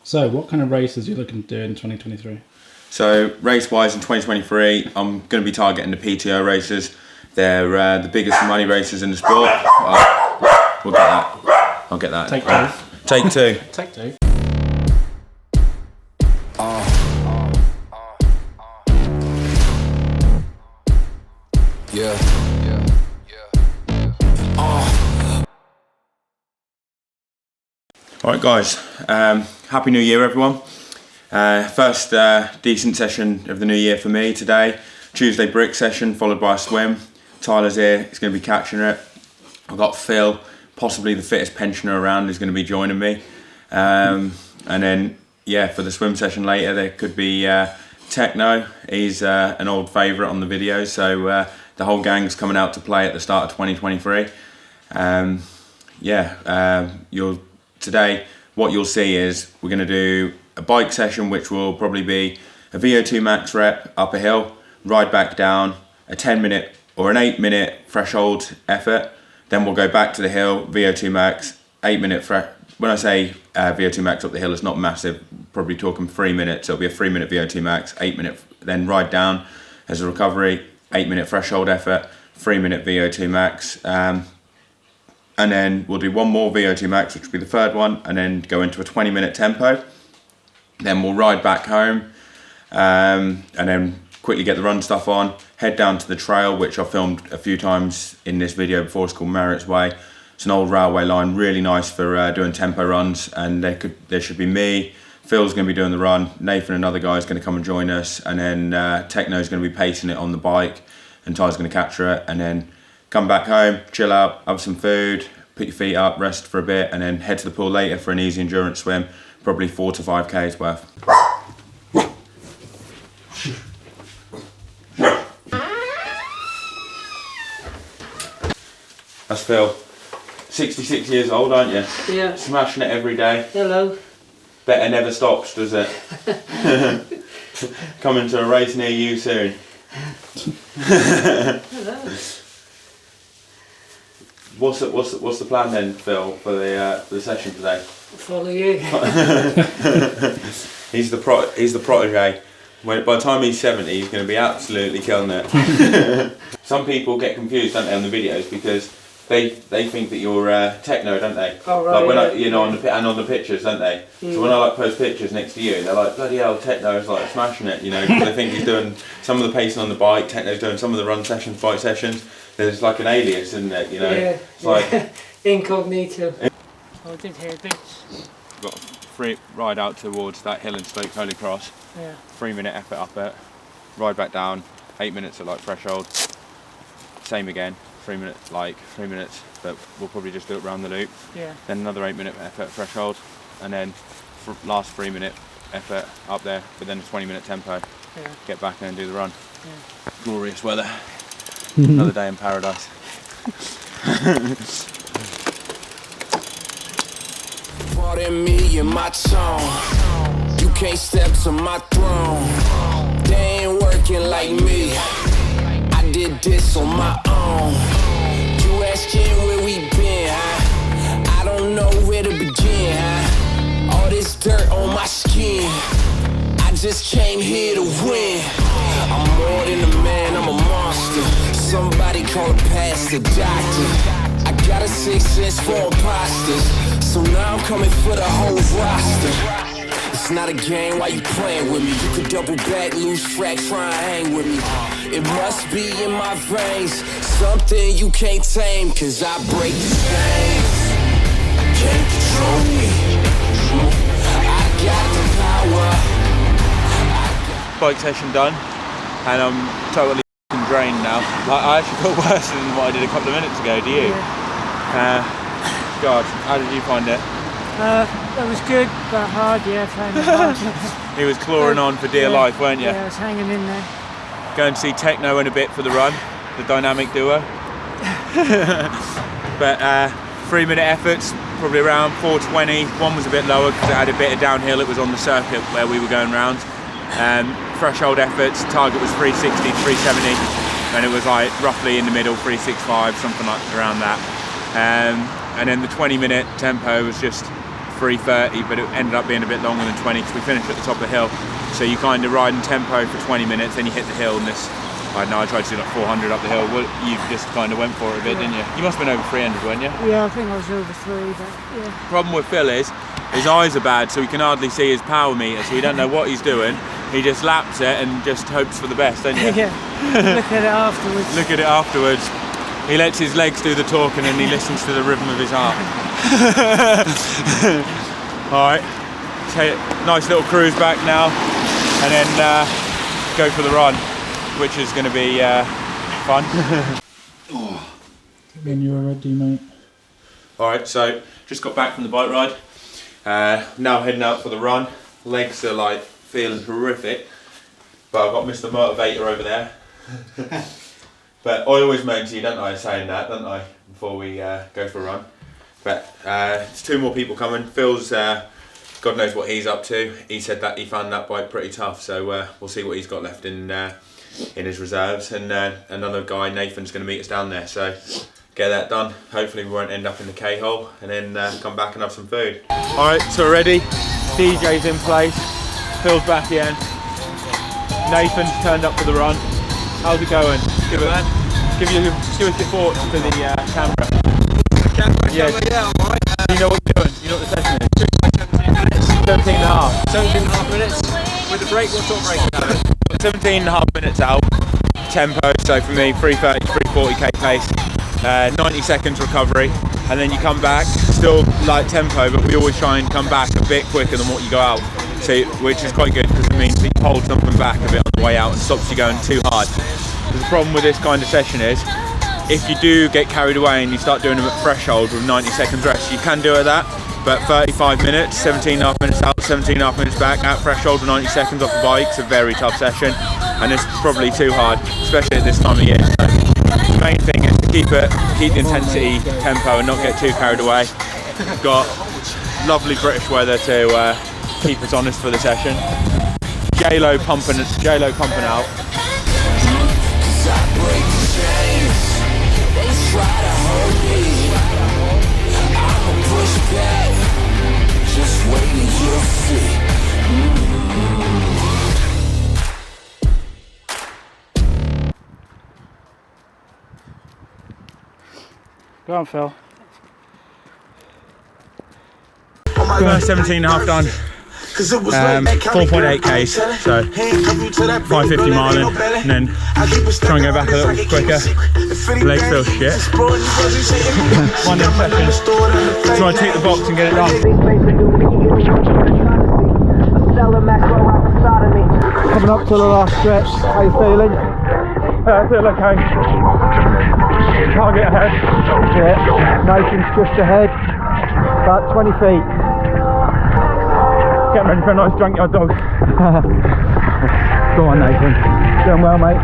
So, what kind of races are you looking to do in 2023? So race-wise in 2023, I'm going to be targeting the PTO races. They're the biggest money races in the sport. We'll get that. I'll get that. Take two. Take two. Take two. Yeah. Alright guys, Happy New Year everyone. First decent session of the new year for me today. Tuesday brick session followed by a swim. Tyler's here, he's going to be catching it. I've got Phil, possibly the fittest pensioner around, is going to be joining me. And then, yeah, for the swim session later there could be Techno. He's an old favourite on the videos, so the whole gang's coming out to play at the start of 2023. Today, what you'll see is we're going to do a bike session, which will probably be a VO2 max rep up a hill, ride back down, a 10-minute or an 8-minute threshold effort. Then we'll go back to the hill, VO2 max, 8-minute. When I say VO2 max up the hill, it's not massive. Probably talking 3 minutes. It'll be a 3-minute VO2 max, 8-minute. Then ride down as a recovery, 8-minute threshold effort, 3-minute VO2 max. And then we'll do one more VO2 max, which will be the third one, and then go into a 20-minute tempo. Then we'll ride back home, and then quickly get the run stuff on, head down to the trail, which I've filmed a few times in this video before. It's called Merritt's Way. It's an old railway line, really nice for doing tempo runs, and there should be me, Phil's going to be doing the run, Nathan, another guy, is going to come and join us, and then Techno's going to be pacing it on the bike, and Ty's going to capture it, and then come back home, chill out, have some food, put your feet up, rest for a bit, and then head to the pool later for an easy endurance swim, probably 4 to 5 Ks worth. That's Phil. 66 years old, aren't you? Yeah. Smashing it every day. Hello. Better never stops, does it? Coming to a race near you soon. Hello. What's the plan then, Phil, for the session today? Follow you. He's the protege. By the time he's 70, he's going to be absolutely killing it. Some people get confused, don't they, on the videos, because they think that you're Techno, don't they? Oh, right. Like when on the pictures, don't they? So when I post pictures next to you, they're like, bloody hell, Techno's like smashing it, 'cause they think he's doing some of the pacing on the bike, Techno's doing some of the run sessions, bike sessions. There's like an alias, isn't it? Yeah. It's like incognito. I did hear bits. got a free ride out towards that hill in Stoke Holy Cross. Yeah. 3-minute effort up it, ride back down, 8 minutes at like threshold. Same again, 3 minutes, but we'll probably just do it around the loop. Yeah. Then another 8-minute effort threshold, and then last 3-minute effort up there, but then a 20-minute tempo. Yeah. Get back and do the run. Yeah. Glorious weather. Another day in paradise. Pardon me and my tone. You can't step to my throne. They ain't working like me. I did this on my own. You asking where we been, huh? I don't know where to begin, huh? All this dirt on my skin. I just came here to win. I'm more than a man, I'm a monster. Somebody call a pastor, doctor. I got a 6th sense for imposters. So now I'm coming for the whole roster. It's not a game, why you playing with me? You could double back, lose track, try and hang with me. It must be in my veins, something you can't tame. Cause I break the chains, can't control me. I got the power. Bike session done, and I'm totally drained now. I actually feel worse than what I did a couple of minutes ago. Do you? Yeah. God, how did you find it? That was good, but hard, yeah, playing hard. He was clawing on for dear life, weren't you? Yeah, I was hanging in there. Going to see Techno in a bit for the run, the dynamic duo. But 3-minute efforts, probably around 4:20. One was a bit lower because it had a bit of downhill. It was on the circuit where we were going round. Threshold efforts, target was 360, 370, and it was like roughly in the middle, 365, something like around that. And then the 20-minute tempo was just 3:30, but it ended up being a bit longer than 20 because we finished at the top of the hill. So you kind of ride in tempo for 20 minutes, then you hit the hill, and this, I don't know, I tried to do like 400 up the hill. Well, you just kind of went for it a bit, didn't you? You must have been over 300, weren't you? Yeah, I think I was over 3, but yeah. Problem with Phil is his eyes are bad, so he can hardly see his power meter, so he don't know what he's doing. He just laps it and just hopes for the best, don't you? Yeah, look at it afterwards. Look at it afterwards. He lets his legs do the talking and he listens to the rhythm of his heart. Alright, nice little cruise back now, and then go for the run, which is going to be fun. When you were ready, mate. Alright, so just got back from the bike ride. Now heading out for the run. Legs are like feeling horrific, but I've got Mr. Motivator over there. But I always moan to you, don't I, saying that, don't I, before we go for a run. But there's 2 more people coming. Phil's, God knows what he's up to. He said that he found that bike pretty tough, so we'll see what he's got left in his reserves. And another guy, Nathan's going to meet us down there, so get that done. Hopefully we won't end up in the K-hole, and then come back and have some food. Alright, so we're ready. DJ's in place. Phil's back in. Nathan's turned up for the run. How's it going? Give us your thoughts to the camera. Yeah, alright. You know what you're doing? You know what the session is? 17 and a half. 17 and a half minutes. With the break, what sort of break? 17 and a half minutes out. Tempo, so for me, 3:30, 3:40k pace. 90 seconds recovery, and then you come back, still like tempo, but we always try and come back a bit quicker than what you go out. So, which is quite good because it means that you hold something back a bit on the way out and stops you going too hard. The problem with this kind of session is, if you do get carried away and you start doing them at threshold with 90 seconds rest, you can do it at that, but 35 minutes, 17 and a half minutes out, 17 and a half minutes back, at threshold with 90 seconds off the bike, it's a very tough session, and it's probably too hard, especially at this time of year. So the main thing is to keep the intensity, tempo, and not get too carried away. We've got lovely British weather to keep us honest for the session. J-Lo pumping out. Go on, Phil. 17 and a half done. 4.8 Ks, so 550 miling, and then try and go back a little quicker. Legs feel shit. 1 second. Try and tick the box and get it done. Coming up to the last stretch, how you feeling? I feel okay. Target ahead. Yeah, Nathan's just ahead, about 20 feet. Getting ready for a nice junkyard dog. Go on, Nathan. Doing well, mate.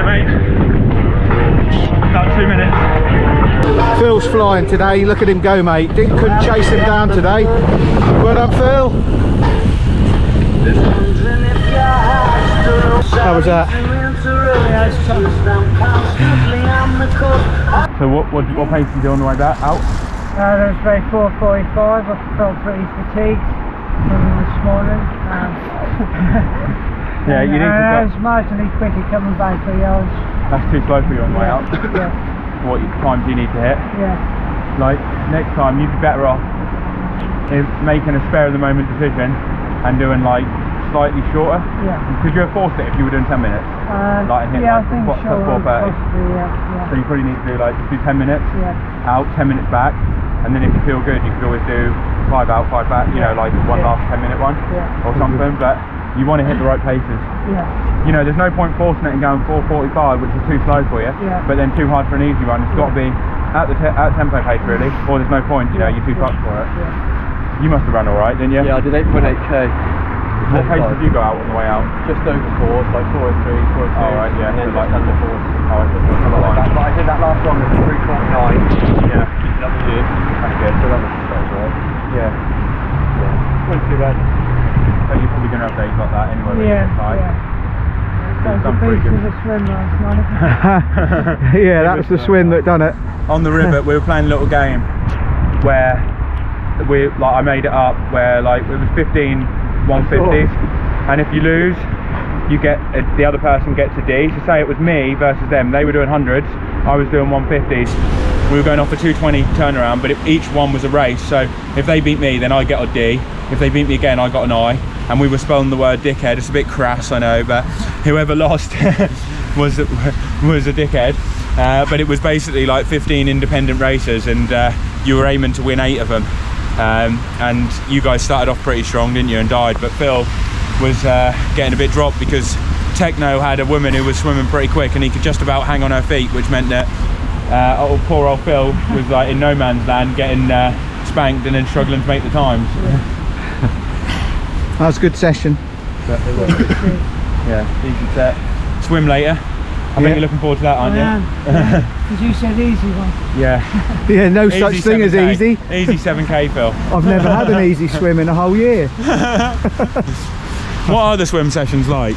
Mate. About 2 minutes. Phil's flying today. Look at him go, mate. Couldn't chase him down today. Well done, Phil. How was that? So what pace did you do on the way back out? That was very 4:45. I felt pretty fatigued from this morning. Yeah, you need to I was marginally quicker coming back, but yeah, That's too slow for you on the way out. Yeah. What time do you need to hit? Yeah. Like, next time you'd be better off in making a spare of the moment decision and doing like slightly shorter. Yeah. Could you have forced it if you were doing 10 minutes? Like hit yeah, like I think so. 4:30. Yeah. So you probably need to do like do 10 minutes out, 10 minutes back, and then if you feel good, you could always do 5 out, 5 back. You know, like one last 10-minute one or something. But you want to hit the right paces. Yeah. You know, there's no point forcing it and going 4:45, which is too slow for you. Yeah. But then too hard for an easy run. It's got to be at tempo pace really, or there's no point. You know, you're too fucked for it. Yeah. You must have run all right, didn't you? Yeah, I did 8.8k. What pace did you go out on the way out? Just over 4, like 4:03, 4:02. Oh, right, yeah. And then So like under 4. Oh, it's just Something like that. But I did that last one with 3:49. Yeah. Keep it up to you. That's good. So that was right. Yeah. Wasn't too bad. So you're probably going to have days like that anyway. When Yeah, you get tight. yeah. That was a beast of a swim last night. Yeah, that was the swim that done it. On the river, we were playing a little game where I made it up where like it was 15 150s, and if you lose, you get the other person gets a D. So say it was me versus them. They were doing hundreds, I was doing 150s. We were going off a 220 turnaround, but each one was a race. So if they beat me, then I get a D. If they beat me again, I got an I. And we were spelling the word dickhead. It's a bit crass, I know, but whoever lost was a dickhead. But it was basically like 15 independent races, and you were aiming to win 8 of them. And you guys started off pretty strong, didn't you, and died. But Phil was getting a bit dropped because Techno had a woman who was swimming pretty quick, and he could just about hang on her feet, which meant that poor old Phil was like in no man's land, getting spanked and then struggling to make the times. That was a good session. Yeah, easy set. Swim later. I bet you're looking forward to that, aren't you? Because you said easy one. Yeah. Yeah, no such Easy thing as 7K. easy. Easy 7K, Phil. I've never had an easy swim in a whole year. What are the swim sessions like?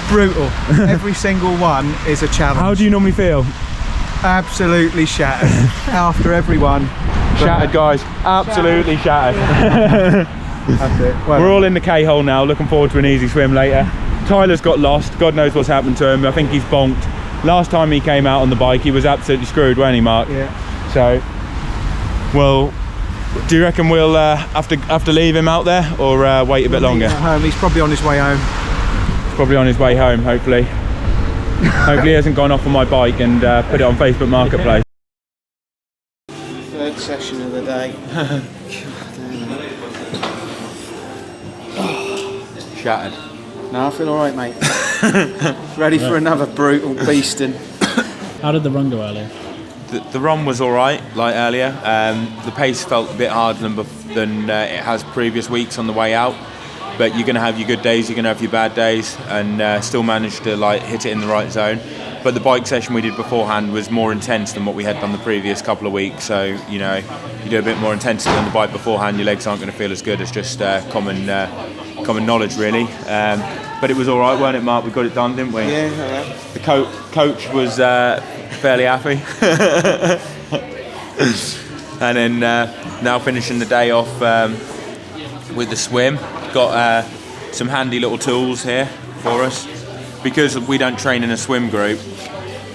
Brutal. Every single one is a challenge. How do you normally feel? Absolutely shattered after every one. Shattered, guys. Absolutely shattered. That's it. Well, We're all in the K-hole now, looking forward to an easy swim later. Tyler's got lost, God knows what's happened to him. I think he's bonked. Last time he came out on the bike, he was absolutely screwed, wasn't he, Mark? yeah. So, well, do you reckon we'll have to leave him out there, or wait a bit longer? At home. He's probably on his way home. He's probably on his way home, hopefully. Hopefully he hasn't gone off on my bike and put it on Facebook Marketplace. Third session of the day. Shattered. No, I feel alright, mate. Ready for another brutal beasting. How did the run go earlier? The run was alright, like earlier. The pace felt a bit harder than it has previous weeks on the way out. But you're going to have your good days, you're going to have your bad days, and still manage to like hit it in the right zone. But the bike session we did beforehand was more intense than what we had done the previous couple of weeks. So, you know, you do a bit more intensity on the bike beforehand, your legs aren't going to feel as good as just common knowledge, really. But it was all right, weren't it, Mark? We got it done, didn't we? Yeah. The coach was fairly happy. And then now finishing the day off with the swim. Got some handy little tools here for us. Because we don't train in a swim group,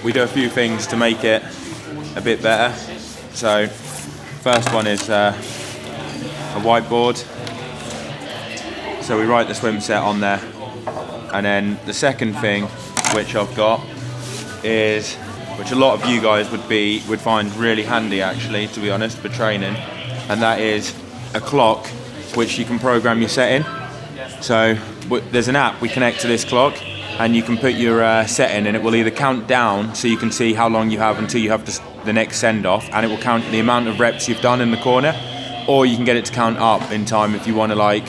we do a few things to make it a bit better. So first one is a whiteboard. So we write the swim set on there. And then the second thing which I've got is, which a lot of you guys would find really handy actually, to be honest, for training, and that is a clock which you can program your set in. So there's an app we connect to this clock, and you can put your set in, and it will either count down so you can see how long you have until you have the next send off, and it will count the amount of reps you've done in the corner, or you can get it to count up in time if you want to like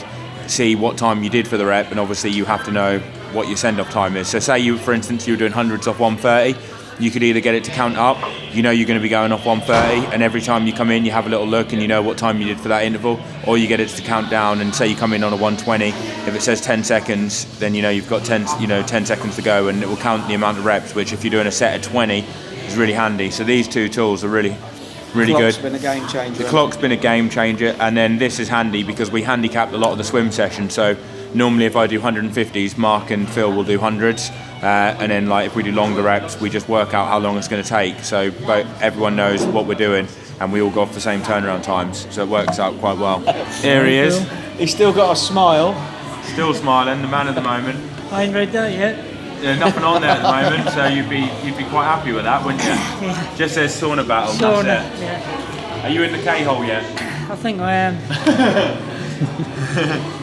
see what time you did for the rep, and obviously you have to know what your send off time is. So say you, for instance, you were doing hundreds off 130, you could either get it to count up, you know you're going to be going off 130, and every time you come in you have a little look and you know what time you did for that interval, or you get it to count down, and say you come in on a 120, if it says 10 seconds, then you know you've got 10 seconds to go, and it will count the amount of reps, which if you're doing a set of 20 is really handy. So these two tools are really good. Clock's been a game changer. The clock's been a game changer, and then this is handy because we handicapped a lot of the swim session. So normally if I do 150s, Mark and Phil will do hundreds, and then like if we do longer reps, we just work out how long it's going to take. So everyone knows what we're doing, and we all go off the same turnaround times. So it works out quite well. Here he is. He's still got a smile. Still smiling, the man of the moment. I ain't read that yet. There's nothing on there at the moment, so you'd be quite happy with that, wouldn't you? Yeah. Just says sauna battle. Sauna, That's it. yeah. Are you in the K-hole yet? I think I am.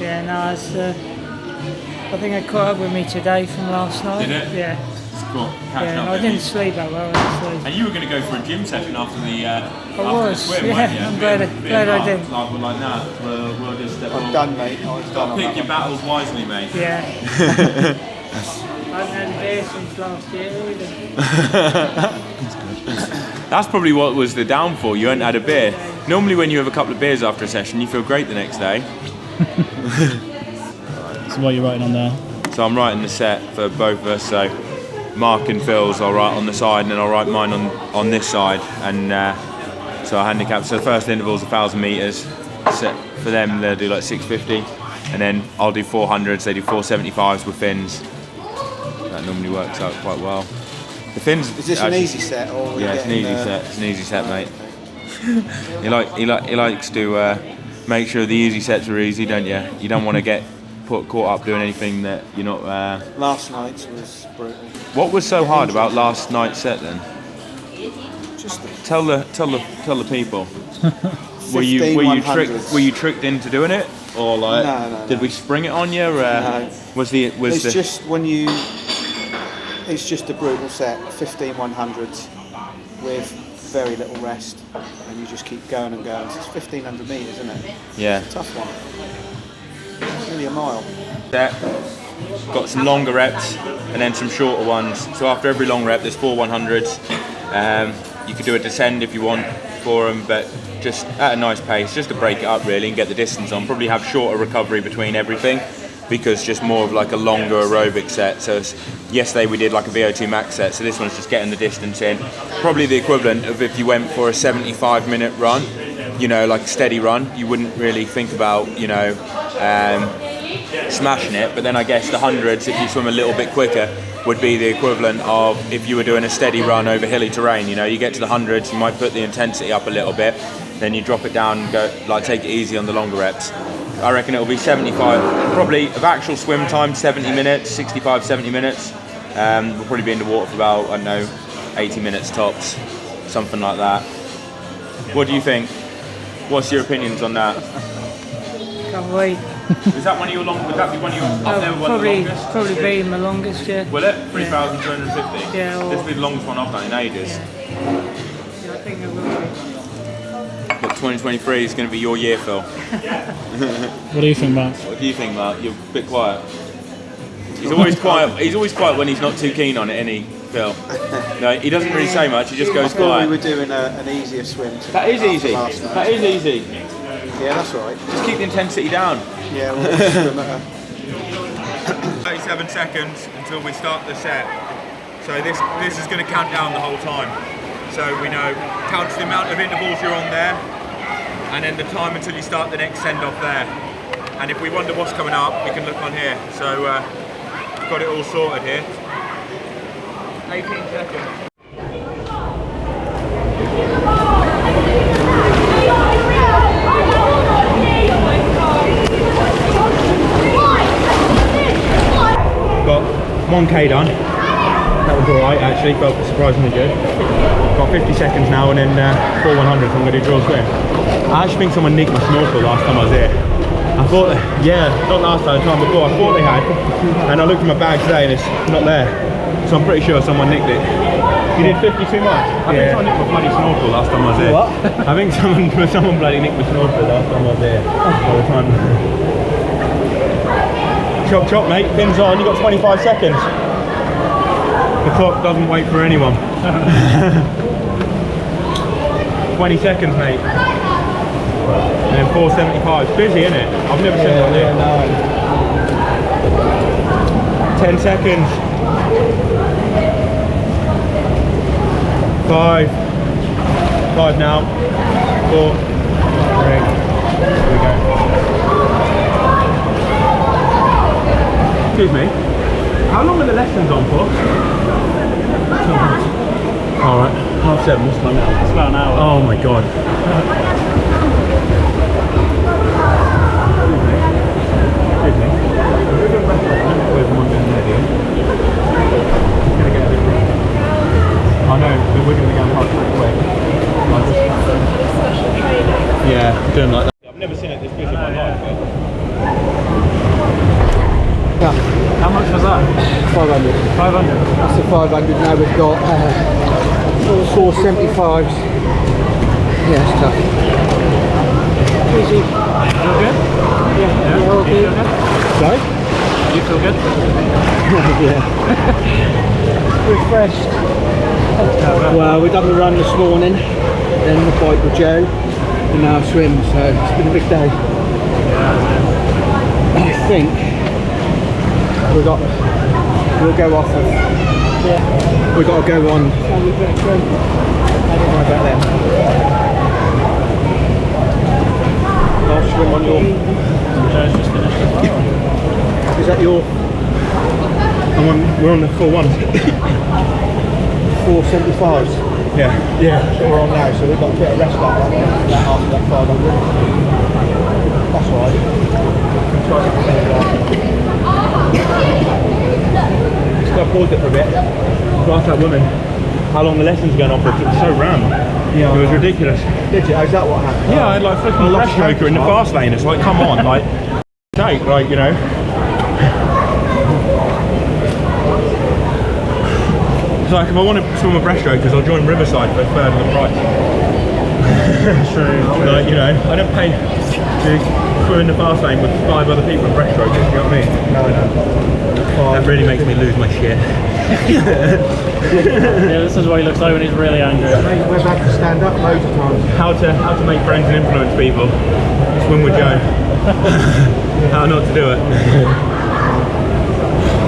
Yeah, no, it's, I think it caught up with me today from last night. Did it? Yeah. It's cool. Catching Yeah, up I with didn't you. sleep that well, honestly. And you were going to go for a gym session after the was, swim, yeah, weren't you? I'm glad I did. Like, we're like, nah, we'll just I'm done, mate. I'm done. pick your battles wisely, mate. Yeah. I haven't had a beer since last year either. That's probably what was the downfall. You hadn't had a beer. Normally when you have a couple of beers after a session, you feel great the next day. So what are you writing on there? So I'm writing the set for both of us. So Mark and Phil's I'll write on the side, and then I'll write mine on this side. And so I handicap. So the first interval's 1,000 meters. Set for them, they'll do like 650, and then I'll do 400s. They do 475s with fins. That normally works out quite well. The fins. Is this actually, an easy set, or yeah, it's an easy set. It's an easy set, mate. he likes to make sure the easy sets are easy, don't you? You don't want to get caught up doing anything that you're not. Last night's was brutal. What was so hard about last night's set then? Just Tell the people. Were you tricked into doing it, or like No. did we spring it on you? Or, No. It's just when you. It's just a brutal set, 15 100s with very little rest, and you just keep going and going. So it's 1,500 meters, isn't it? Yeah. It's a tough one. It's nearly a mile. Set. Got some longer reps and then some shorter ones. So after every long rep, there's 4 100s. You could do a descend if you want for them, but just at a nice pace, just to break it up really and get the distance on. Probably have shorter recovery between everything, because just more of like a longer aerobic set. So yesterday we did like a VO2 max set, so this one's just getting the distance in. Probably the equivalent of if you went for a 75-minute run, you know, like a steady run, you wouldn't really think about, you know, smashing it. But then I guess the hundreds, if you swim a little bit quicker, would be the equivalent of if you were doing a steady run over hilly terrain. You know, you get to the hundreds, you might put the intensity up a little bit, then you drop it down and go, like, take it easy on the longer reps. I reckon it'll be 75, probably of actual swim time, 70 minutes, 65, 70 minutes. We'll probably be in the water for about, I don't know, 80 minutes tops, something like that. What do you think? What's your opinions on that? Can't wait. Is that one of your long? Would that be one of your? I've never won the longest. Probably be my longest, yeah. Will it? 3,250. Yeah. Or, This will be the longest one I've done in ages. yeah, I think it will be. But 2023 is going to be your year, Phil. What do you think, Mark? What do you think, Mark? You're a bit quiet. He's always quiet. He's always quiet when he's not too keen on it, isn't he, Phil? No, he doesn't really say much. He just goes I thought quiet. we were doing an easier swim. That is easy. Last night. That is easy. Yeah, that's right. Just keep the intensity down. Yeah, we'll swim at 37 seconds until we start the set. So this is going to count down the whole time. So we know, counts the amount of intervals you're on there, and then the time until you start the next send off there. And if we wonder what's coming up, we can look on here. So we've got it all sorted here. 18 seconds. Got 1k done. That was alright actually, felt surprisingly good. Got 50 seconds now and then 4 100s, I'm going to do drill swim. I actually think someone nicked my snorkel last time I was here. I thought, yeah, not last time, the time before, I thought they had. And I looked in my bag today and it's not there. So I'm pretty sure someone nicked it. You did 50 too much? I think someone nicked my bloody snorkel last time I was here. What? I think someone bloody nicked my snorkel last time I was here. By the time. Chop chop mate, fins on, you got 25 seconds. The clock doesn't wait for anyone. 20 seconds mate. And then 475, it's busy isn't it? I've never seen that here. No. 10 seconds. 5 now. 4 3. Here we go. Excuse me, how long are the lessons on for? Alright, 7:30, what's time now? It's about an hour. Oh my god. Excuse me. I know, but we're going to be going past pretty quick. Yeah, doing like that. I've never seen it this busy in my life. Yeah. How much was that? 500. 500. That's the 500. Now we've got 475s. Yeah, it's tough. Easy. You feel good? Yeah, all You feel good. good? Sorry? You feel good? Yeah. Refreshed. Well, we've done the run this morning, then the bike with Joe, and now swim, so it's been a big day. I think We'll go off of. Yeah. We've got to go on. I don't know about them. I'll swim on your. Joe's just finished as well. Is that your? We're on the 4-1. 475s. Yeah. Yeah. So we're on now, so we've got a bit of rest after that 500. That's all right. So I paused it for a bit. So I asked that woman how long the lesson's going on for. It was so random. Yeah. It was ridiculous. Did you? Is that what happened? Yeah, I had like flipping breaststroker in the fast lane. It's like, come on, like, take, like, you know. It's like, if I want to swim with breaststrokers, I'll join Riverside for a third of the price. True. Like, you know, I don't pay to swim in the fast lane with 5 other people in breaststrokers, you know what I mean? No. That really makes me lose my shit. Yeah, this is what he looks like when he's really angry. We've had to stand up loads of times. How to make friends and influence people. Swim with Joe. How not to do it.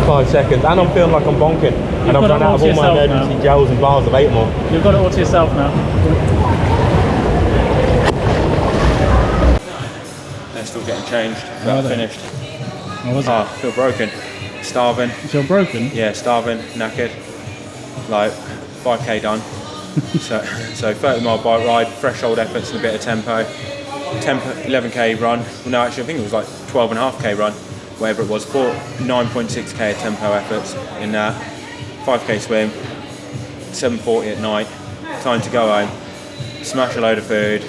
5 seconds, and I'm feeling like I'm bonking. And I've run out of all my emergency gels and bars. I've ate them all. You've got it all to yourself now. They're still getting changed, but finished. What was I feel broken. Starving. You feel broken? Yeah, starving, knackered. Like 5k done. so 30 mile bike ride, threshold efforts and a bit of tempo. 11k run. Well, no, actually I think it was like 12.5k run. Whatever it was, 9.6k tempo efforts in that, 5k swim, 7:40 at night, time to go home, smash a load of food,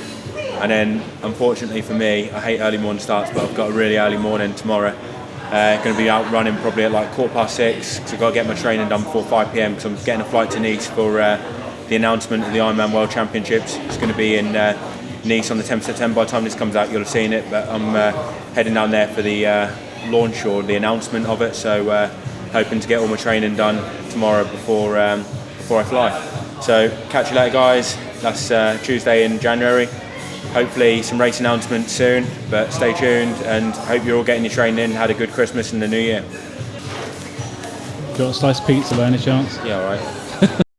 and then unfortunately for me, I hate early morning starts, but I've got a really early morning tomorrow. Going to be out running probably at like 6:15 because I've got to get my training done before 5 p.m. because I'm getting a flight to Nice for the announcement of the Ironman World Championships. It's going to be in Nice on the 10th of September. By the time this comes out, you'll have seen it, but I'm heading down there for the launch or the announcement of it, so hoping to get all my training done tomorrow before I fly. So catch you later, guys. That's Tuesday in January. Hopefully some race announcements soon, but stay tuned and hope you're all getting your training in, had a good Christmas and the New Year. Got a slice of pizza by any chance? Yeah, alright.